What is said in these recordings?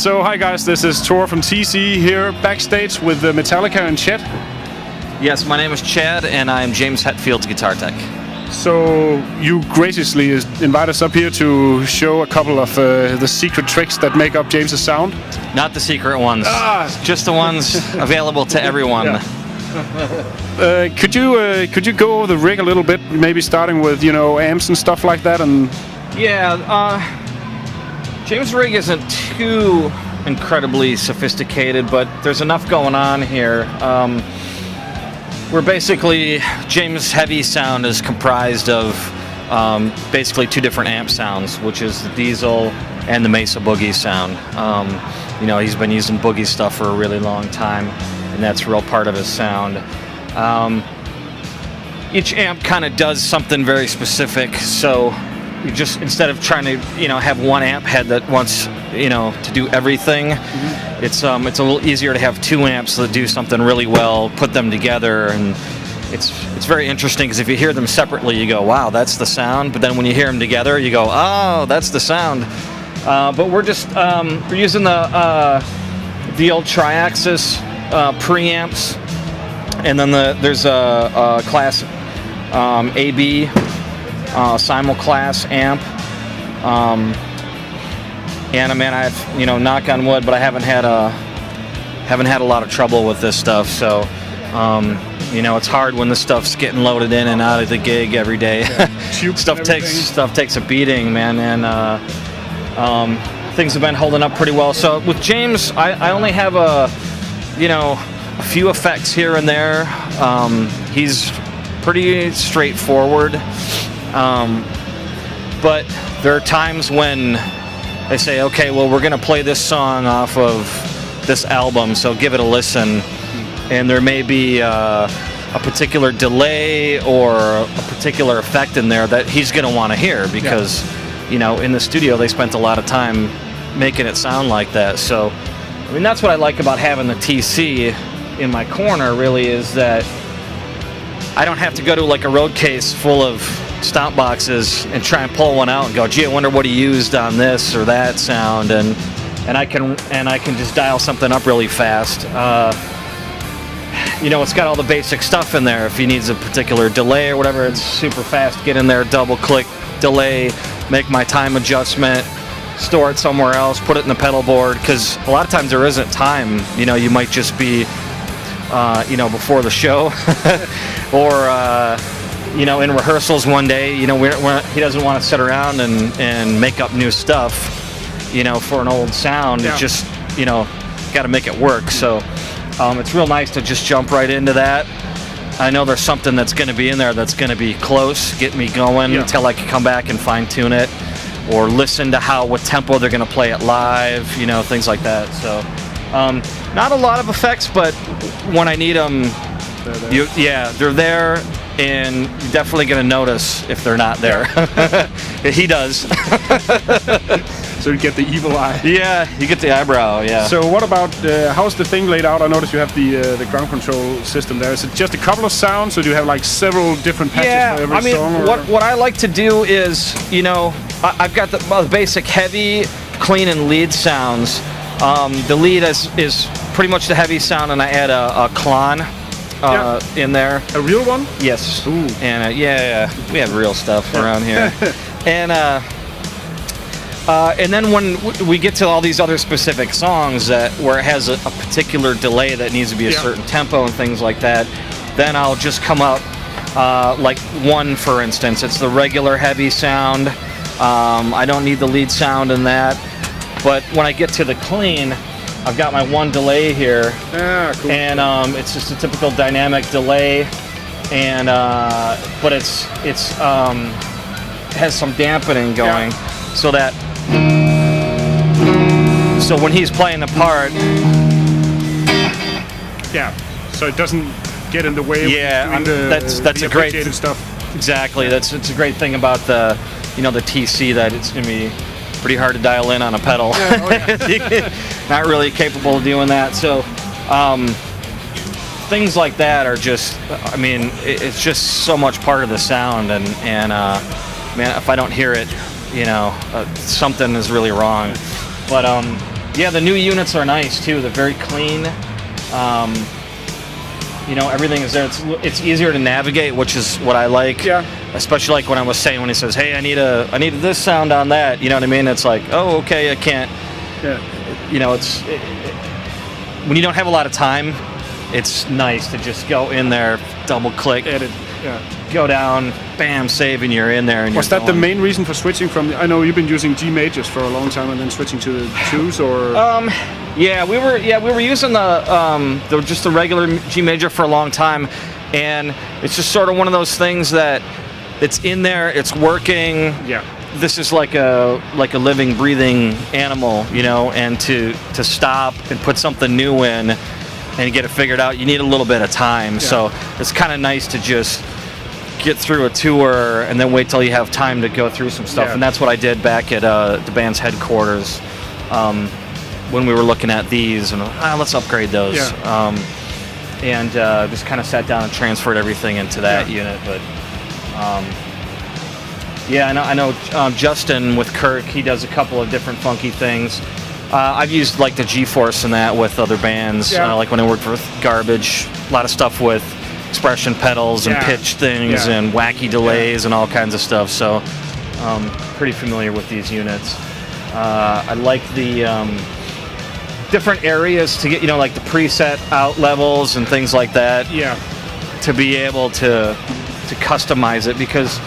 So hi guys, this is Tor from TC here backstage with Metallica and Chet. Yes, my name is Chad and I'm James Hetfield's guitar tech. So you graciously invite us up here to show a couple of the secret tricks that make up James's sound. Not the secret ones, just the ones available to everyone. Yeah. Could you go over the rig a little bit, maybe starting with amps and stuff like that? And yeah, James' rig isn't too incredibly sophisticated, but there's enough going on here. We're basically, James' heavy sound is comprised of basically two different amp sounds, which is the diesel and the Mesa Boogie sound. He's been using Boogie stuff for a really long time, and that's a real part of his sound. Each amp kind of does something very specific, so you just, instead of trying to have one amp head that wants to do everything, it's a little easier to have two amps that do something really well, put them together, and it's very interesting because if you hear them separately you go, wow, that's the sound, but then when you hear them together you go, oh, that's the sound. But we're just we're using the old Triaxis preamps, and then there's a class AB simulclass amp, and man, I've knock on wood, but I haven't had a lot of trouble with this stuff. So it's hard when this stuff's getting loaded in and out of the gig every day. Yeah. stuff takes a beating, man, and things have been holding up pretty well. So with James, I only have a few effects here and there. He's pretty straightforward. But there are times when I say, okay, well, we're going to play this song off of this album, so give it a listen. And there may be a particular delay or a particular effect in there that he's going to want to hear because, in the studio they spent a lot of time making it sound like that. So, that's what I like about having the TC in my corner, really, is that I don't have to go to like a road case full of stomp boxes and try and pull one out and go, gee, I wonder what he used on this or that sound, and I can just dial something up really fast. It's got all the basic stuff in there. If he needs a particular delay or whatever, it's super fast. Get in there, double click, delay, make my time adjustment, store it somewhere else, put it in the pedal board, because a lot of times there isn't time. You might just be before the show or in rehearsals one day, he doesn't want to sit around and make up new stuff, for an old sound. Yeah. It just, got to make it work. So it's real nice to just jump right into that. I know there's something that's going to be in there that's going to be close, get me going until I can come back and fine tune it, or listen to what tempo they're going to play it live, things like that. So not a lot of effects, but when I need them, they're there. And you're definitely going to notice if they're not there. He does. So you get the evil eye. Yeah, you get the eyebrow, yeah. So what about, how's the thing laid out? I noticed you have the ground control system there. Is it just a couple of sounds, or do you have like several different patches for every song? Or? What I like to do is, I've got the basic heavy, clean, and lead sounds. The lead is pretty much the heavy sound, and I add a clon. In there. A real one? Yes. Ooh. And we have real stuff around here. And then when we get to all these other specific songs where it has a particular delay that needs to be a certain tempo and things like that, then I'll just come up like one, for instance. It's the regular heavy sound. I don't need the lead sound in that. But when I get to the clean, I've got my one delay here, cool. And it's just a typical dynamic delay, and but it has some dampening going, so when he's playing the part, so it doesn't get in the way. Yeah, that's a great stuff. Exactly, it's a great thing about the the TC, that it's gonna be pretty hard to dial in on a pedal. Not really capable of doing that. So things like that are just, it's just so much part of the sound, and man, if I don't hear it, something is really wrong. But Yeah, the new units are nice too. They're very clean. You know, everything is there. It's easier to navigate, which is what I like. Yeah. Especially like when I was saying, when he says, "Hey, I need this sound on that." You know what I mean? It's like, oh, okay, I can't. Yeah. You know, when you don't have a lot of time, it's nice to just go in there, double click, edit, go down, bam, save, and you're in there. And was that the main reason for switching from? I know you've been using G majors for a long time, and then switching to the twos, or? Yeah, we were using just the regular G major for a long time, and it's just sort of one of those things that it's in there, it's working. Yeah. This is like a living, breathing animal, you know, and to stop and put something new in and get it figured out, you need a little bit of time. Yeah. So it's kind of nice to just get through a tour and then wait till you have time to go through some stuff. Yeah. And that's what I did back at the band's headquarters when we were looking at these, and let's upgrade those. Yeah. And just kind of sat down and transferred everything into that unit. But yeah, I know Justin with Kirk, he does a couple of different funky things. I've used like the G-Force and that with other bands, like when I worked with Garbage, a lot of stuff with expression pedals and pitch things and wacky delays and all kinds of stuff, so pretty familiar with these units. I like the different areas to get, you know, like the preset out levels and things like that, to be able to customize it, because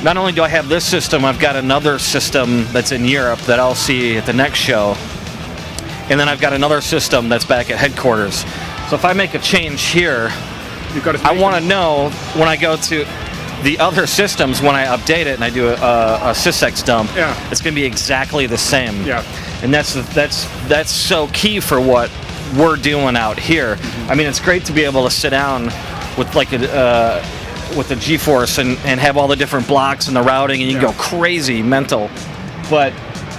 not only do I have this system, I've got another system that's in Europe that I'll see at the next show. And then I've got another system that's back at headquarters. So if I make a change here, I want to know when I go to the other systems, when I update it and I do a sysx dump, it's going to be exactly the same. Yeah. And that's so key for what we're doing out here. Mm-hmm. I mean, it's great to be able to sit down with like with the G-Force and have all the different blocks and the routing, and you can go crazy mental. But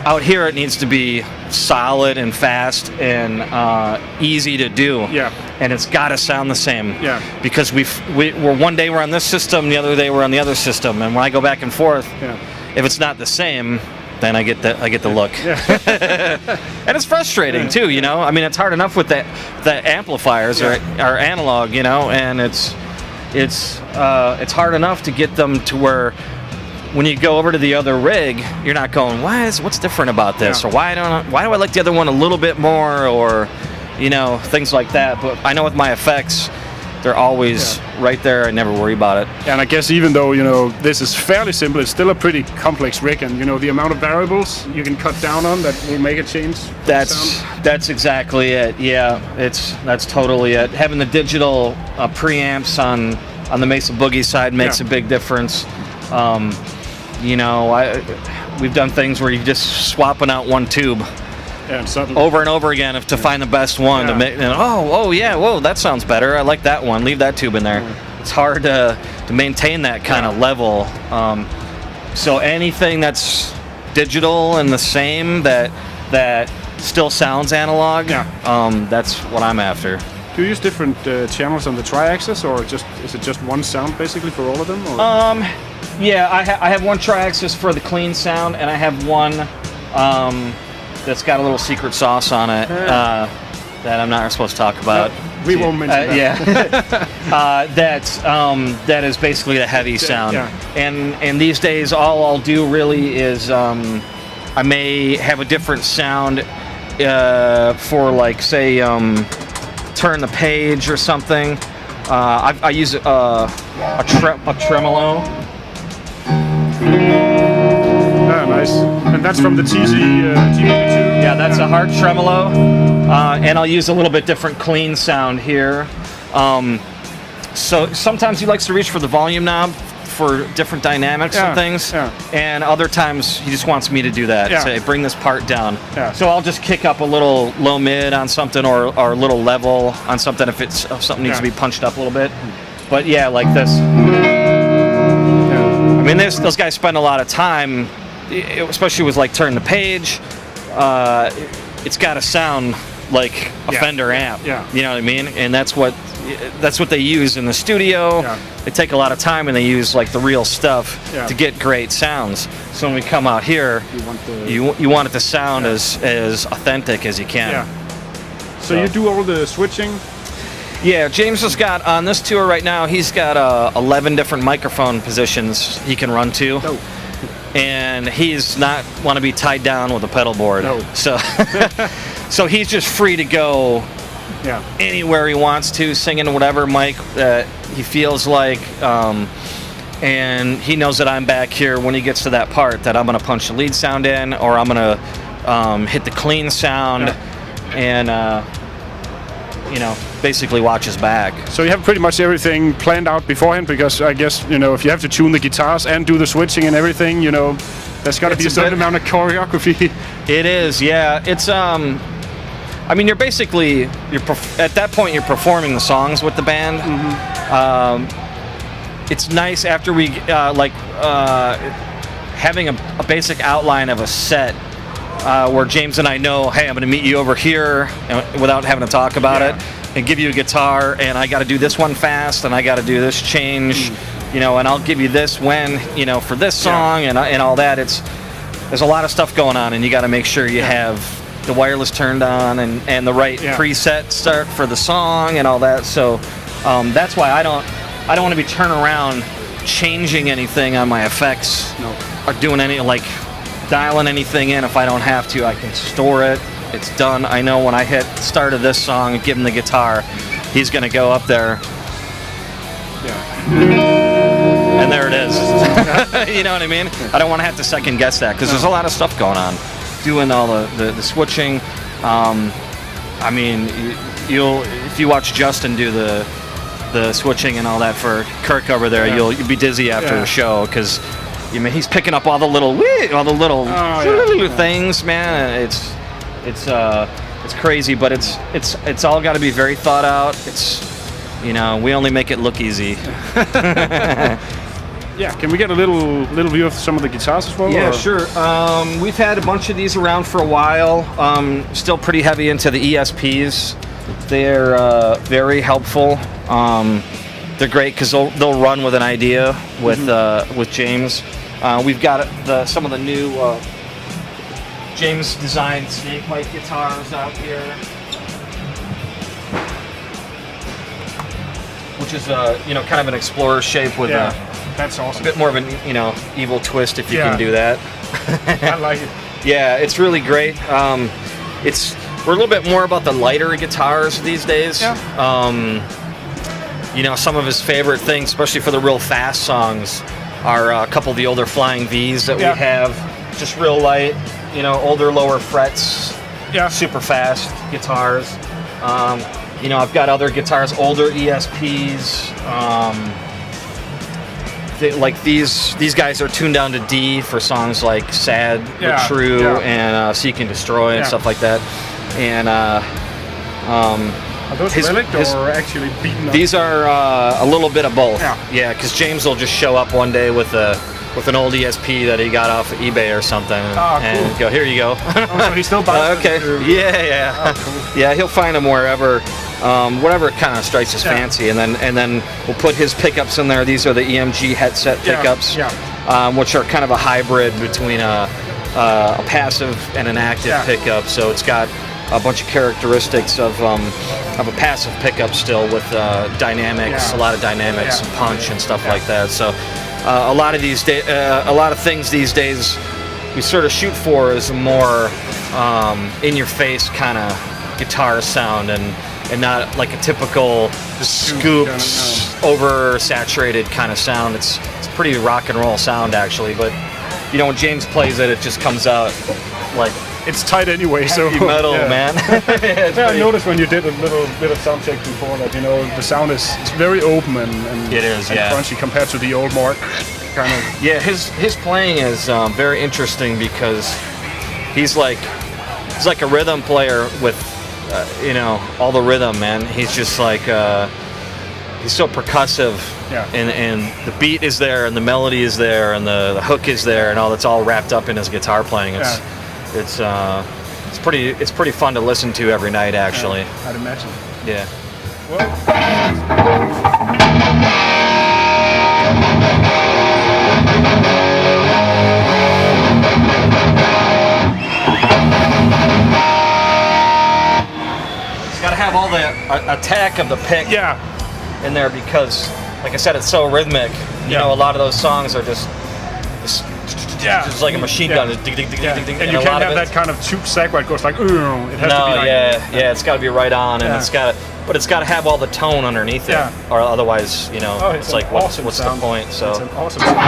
out here it needs to be solid and fast and easy to do. Yeah. And it's got to sound the same. Yeah. Because we're one day we're on this system, the other day we're on the other system, and when I go back and forth, if it's not the same, then I get the look. And it's frustrating too, you know. I mean, it's hard enough with the amplifiers or analog, you know, and it's hard enough to get them to where when you go over to the other rig, you're not going, what's different about this, or why do I like the other one a little bit more, or you know, things like that. But I know with my effects, they're always right there. I never worry about it. And I guess even though, you know, this is fairly simple, it's still a pretty complex rig, and you know, the amount of variables you can cut down on that will make a change. That's exactly it. Yeah, that's totally it. Having the digital preamps on the Mesa Boogie side makes a big difference. You know, we've done things where you're just swapping out one tube over and over again to find the best one to make. And, whoa, that sounds better. I like that one. Leave that tube in there. It's hard to maintain that kind of level. So anything that's digital and the same that still sounds analog, that's what I'm after. Do you use different channels on the tri-axis, or is it just one sound basically for all of them? Or? Yeah, I have one tri-axis for the clean sound, and I have one that's got a little secret sauce on it that I'm not supposed to talk about. No, we won't mention that. That is basically the heavy sound. And these days, all I'll do really is I may have a different sound for, like, say, turn the page or something. I use a tremolo. Nice. And that's from the TZ2? Yeah, that's a hard tremolo. And I'll use a little bit different clean sound here. So sometimes he likes to reach for the volume knob for different dynamics and things. And other times he just wants me to do that. Say, bring this part down. So I'll just kick up a little low mid on something, or a little level on something if something needs to be punched up a little bit. But yeah, like this. I mean, those guys spend a lot of time, especially with like turn the page. It's got to sound like a Fender amp. You know what I mean? And that's what that's what they use in the studio. Yeah. They take a lot of time and they use like the real stuff to get great sounds. So when we come out here, you want it to sound as authentic as you can. Yeah. So you do all the switching? Yeah, James has got, on this tour right now, he's got 11 different microphone positions he can run to. Oh. And he's not want to be tied down with a pedal board. No. So, so he's just free to go anywhere he wants to, singing whatever mic he feels like. And he knows that I'm back here when he gets to that part that I'm going to punch the lead sound in, or I'm going to hit the clean sound, and you know, basically watch his back. So you have pretty much everything planned out beforehand, because I guess, you know, if you have to tune the guitars and do the switching and everything, you know, there's got to be a certain amount of choreography. It is, yeah. It's I mean, you're basically at that point you're performing the songs with the band. Mm-hmm. It's nice after we having a basic outline of a set. Where James and I know, hey, I'm going to meet you over here, without having to talk about it, and give you a guitar, and I got to do this one fast, and I got to do this change, you know, and I'll give you this when, you know, for this song, and all that. There's a lot of stuff going on, and you got to make sure you have the wireless turned on and the right preset start for the song and all that. So that's why I don't want to be turning around changing anything on my effects or doing any dialing anything in. If I don't have to, I can store it. It's done. I know when I hit start of this song and give him the guitar, he's going to go up there. And there it is. You know what I mean? I don't want to have to second guess that, because there's a lot of stuff going on. Doing all the switching. I mean, if you watch Justin do the switching and all that for Kirk over there, you'll be dizzy after the show, because he's picking up all the little things, man. It's crazy, but it's all got to be very thought out. It's, you know, we only make it look easy. Yeah, can we get a little view of some of the guitars as well? Yeah, sure. We've had a bunch of these around for a while. Still pretty heavy into the ESPs. They're very helpful. They're great because they'll run with an idea with James. We've got some of the new James designed snake bite guitars out here, which is kind of an explorer shape with that's awesome. A bit more of an evil twist, if you can do that. I like it. Yeah, it's really great. We're a little bit more about the lighter guitars these days. Yeah. Some of his favorite things, especially for the real fast songs, are a couple of the older Flying V's that we have. Just real light, older lower frets, super fast guitars. I've got other guitars, older ESPs. These guys are tuned down to D for songs like Sad but True and Seek and Destroy and stuff like that. And are those relic or actually beaten up? These are a little bit of both. Yeah, because James will just show up one day with an old ESP that he got off of eBay or something, and go, here you go. So he still buys okay. Yeah. Oh, cool. Yeah, he'll find them wherever. Whatever kind of strikes his fancy, and then we'll put his pickups in there. These are the EMG headset pickups, which are kind of a hybrid between a passive and an active pickup. So it's got a bunch of characteristics of a passive pickup still, with dynamics, a lot of dynamics, and punch and stuff like that. So a lot of things these days we sort of shoot for is a more in-your-face kind of guitar sound, and not like a typical scooped, over-saturated kind of sound. It's pretty rock and roll sound, actually, but when James plays it, it just comes out like it's tight anyway. Heavy metal, man. I noticed when you did a little bit of sound check before that, the sound is very open and it is crunchy compared to the old Mark kind of. Yeah, his playing is very interesting, because he's like a rhythm player with all the rhythm, man. He's just like he's so percussive, and the beat is there, and the melody is there, and the hook is there, and all that's all wrapped up in his guitar playing. It's pretty fun to listen to every night, actually. I'd imagine. Yeah. Gotta have all the attack of the pick in there because, like I said, it's so rhythmic. You know, a lot of those songs are just like a machine gun. And you can't have that kind of tube sack where it goes like, it has to be like, it's got to be right on, and it's got to have all the tone underneath it, or otherwise, you know, it's like what's the point? So it's an awesome sound.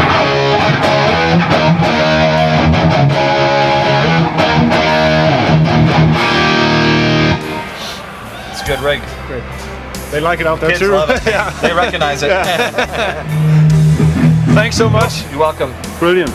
Good rig. Great. They like it out there Kids too. Love it. They recognize it. Thanks so much. You're welcome. Brilliant.